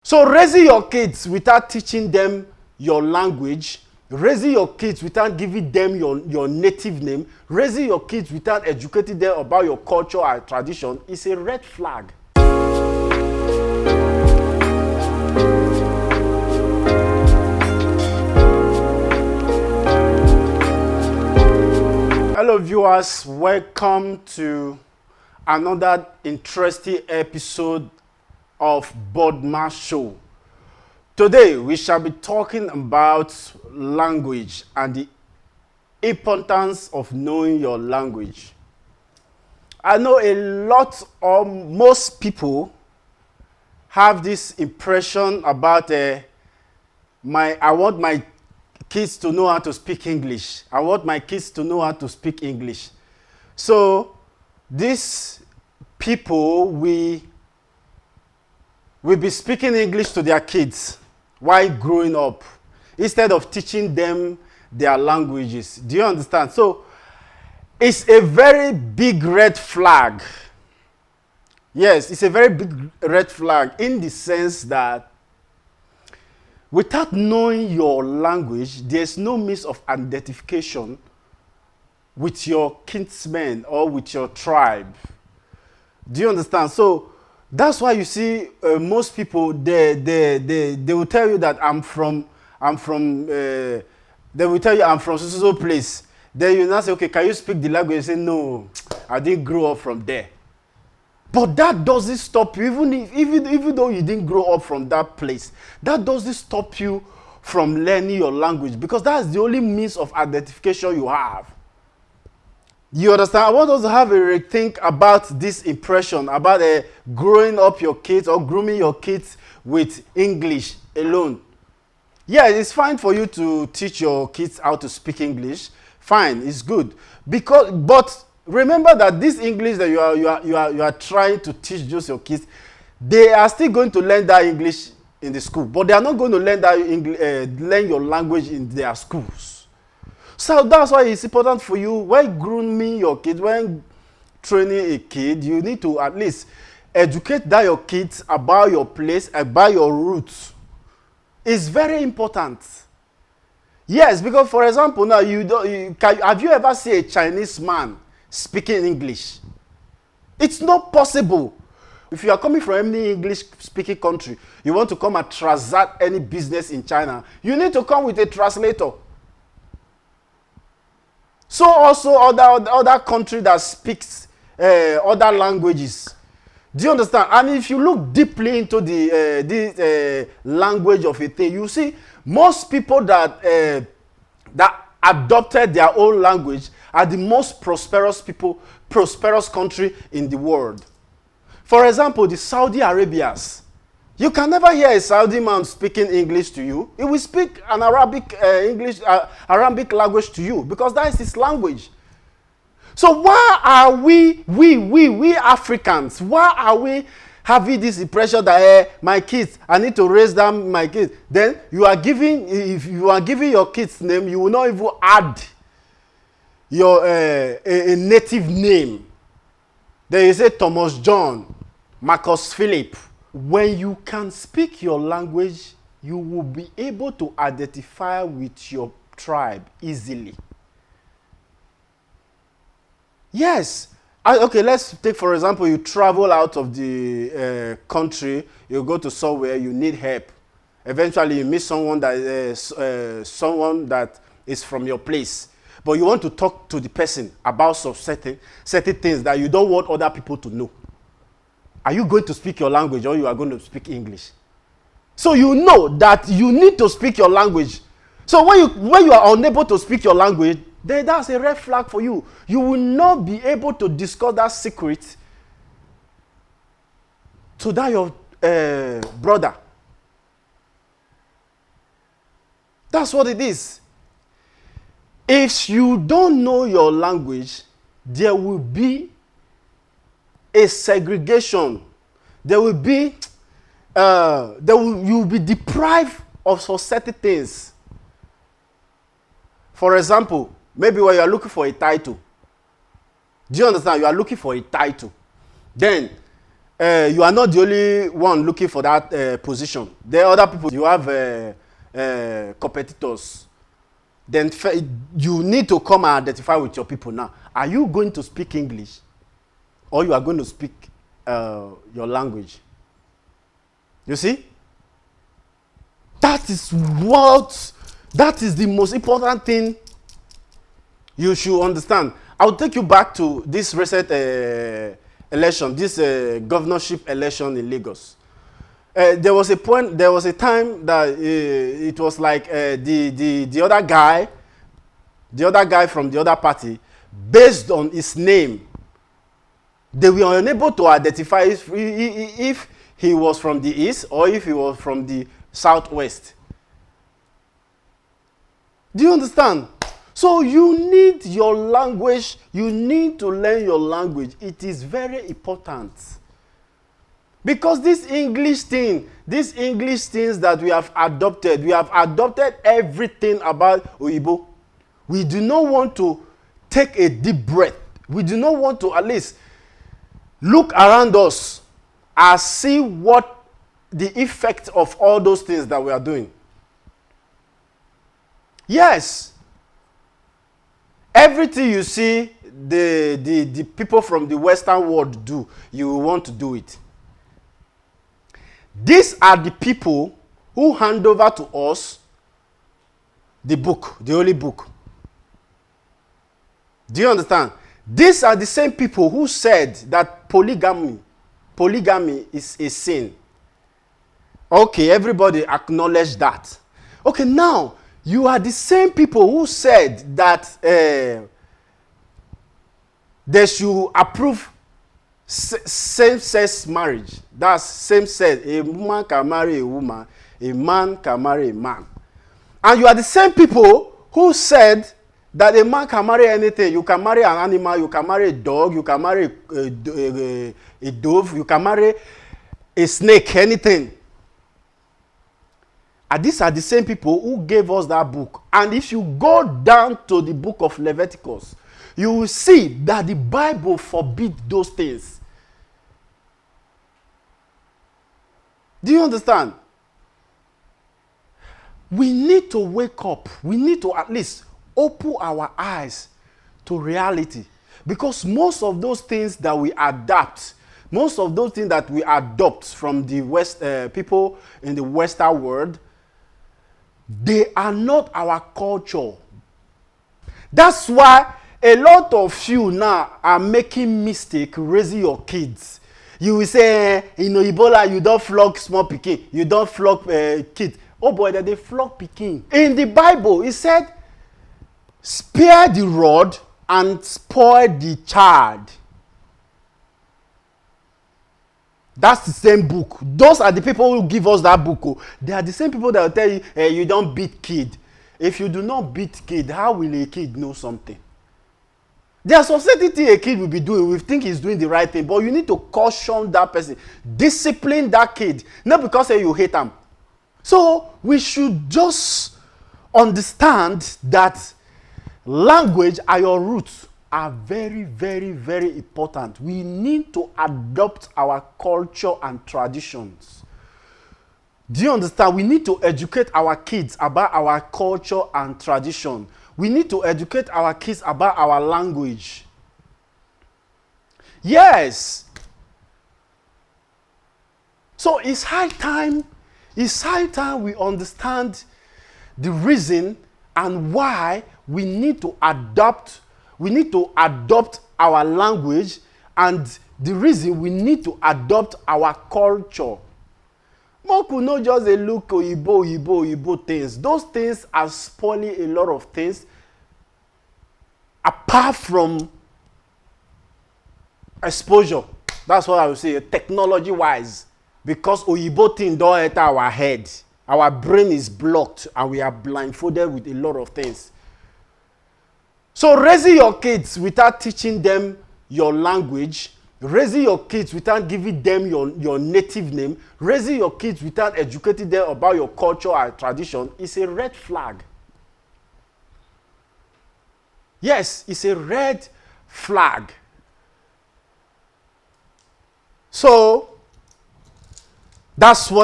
So raising your kids without teaching them your language, raising your kids without giving them your native name, raising your kids without educating them about your culture and tradition is a red flag. Hello viewers, welcome to another interesting episode of Bodma Show. Today we shall be talking about language and the importance of knowing your language. I know a lot or most people have this impression about I want my kids to know how to speak English. I want my kids to know how to speak English. So these people will be speaking English to their kids while growing up instead of teaching them their languages. Do you understand? So it's a very big red flag. Yes, it's a very big red flag in the sense that without knowing your language, there's no means of identification with your kinsmen or with your tribe. Do you understand? So that's why you see most people they will tell you that they will tell you I'm from so place. Then you now say, okay, can you speak the language? You say, no, I didn't grow up from there. But that doesn't stop you, even though you didn't grow up from that place, that doesn't stop you from learning your language, because that's the only means of identification you have. You understand? I want us to have a rethink about this impression about growing up your kids or grooming your kids with English alone. Yeah, it's fine for you to teach your kids how to speak English. Fine, it's good. But remember that this English that you are trying to teach just your kids, they are still going to learn that English in the school, but they are not going to learn that learn your language in their schools. So that's why it's important for you when grooming your kids, when training a kid, you need to at least educate your kids about your place, about your roots. It's very important. Yes, because for example, now have you ever seen a Chinese man speaking English? It's not possible. If you are coming from any English-speaking country, you want to come and transact any business in China, you need to come with a translator. So also other country that speaks other languages. Do you understand? And if you look deeply into the language of a thing, you see most people that adopted their own language are the most prosperous country in the world. For example, the Saudi Arabians. You can never hear a Saudi man speaking English to you. He will speak an Arabic language to you, because that is his language. So why are we Africans, why are we having this impression that my kids, I need to raise them, my kids? Then if you are giving your kids name, you will not even add your a native name. Then you say Thomas John, Marcus Philip. When you can speak your language, you will be able to identify with your tribe easily. Yes. Okay, let's take for example, you travel out of the country, you go to somewhere, you need help. Eventually you meet someone that is from your place, but you want to talk to the person about some certain things that you don't want other people to know. Are you going to speak your language, or you are going to speak English? So you know that you need to speak your language. So when you are unable to speak your language, then that's a red flag for you. You will not be able to discuss that secret to that your brother. That's what it is. If you don't know your language, there will be a segregation. There will be you will be deprived of certain things. For example, maybe when you are looking for a title, do you understand? You are looking for a title. Then you are not the only one looking for that position. There are other people. You have competitors. Then you need to come and identify with your people now. Are you going to speak English, or you are going to speak your language? You see? That is the most important thing you should understand. I'll take you back to this recent election, this governorship election in Lagos. There was a time that it was like the other guy from the other party, based on his name, they were unable to identify if he was from the east or if he was from the southwest. Do you understand? So you need your language. You need to learn your language. It is very important. Because these English things that we have adopted everything about Oyibo. We do not want to take a deep breath. We do not want to at least look around us and see what the effect of all those things that we are doing. Yes. Everything you see the people from the Western world do, you want to do it. These are the people who hand over to us the book, the Holy Book. Do you understand? These are the same people who said that polygamy is a sin. Okay, everybody acknowledge that. Okay, now, you are the same people who said that they should approve same-sex marriage. That's same-sex. A woman can marry a woman. A man can marry a man. And you are the same people who said that a man can marry anything. You can marry an animal. You can marry a dog. You can marry a dove. You can marry a snake. Anything. And these are the same people who gave us that book. And if you go down to the book of Leviticus, you will see that the Bible forbids those things. Do you understand? We need to wake up. We need to at least open our eyes to reality. Because most of those things that we adopt from the West, people in the Western world, they are not our culture. That's why a lot of you now are making mistake raising your kids. You will say, in Ebola, you don't flog small pikin. You don't flog kids. Oh boy, they flog pikin. In the Bible, it said, spare the rod and spoil the child. That's the same book. Those are the people who give us that book. They are the same people that will tell you, you don't beat kid. If you do not beat kid, how will a kid know something? There are some certain things a kid will be doing. We think he's doing the right thing, but you need to caution that person. Discipline that kid. Not because you hate him. So we should just understand that language and your roots are very, very, very important. We need to adopt our culture and traditions. Do you understand? We need to educate our kids about our culture and tradition. We need to educate our kids about our language. Yes. So it's high time we understand the reason and why we need to adopt our language, and the reason we need to adopt our culture. Moku no just a look Oyibo things. Those things are spoiling a lot of things apart from exposure. That's what I would say, technology-wise. Because Oyibo thing don't enter our head. Our brain is blocked and we are blindfolded with a lot of things. So raising your kids without teaching them your language, raising your kids without giving them your native name, raising your kids without educating them about your culture and tradition is a red flag. Yes, it's a red flag. So, That's what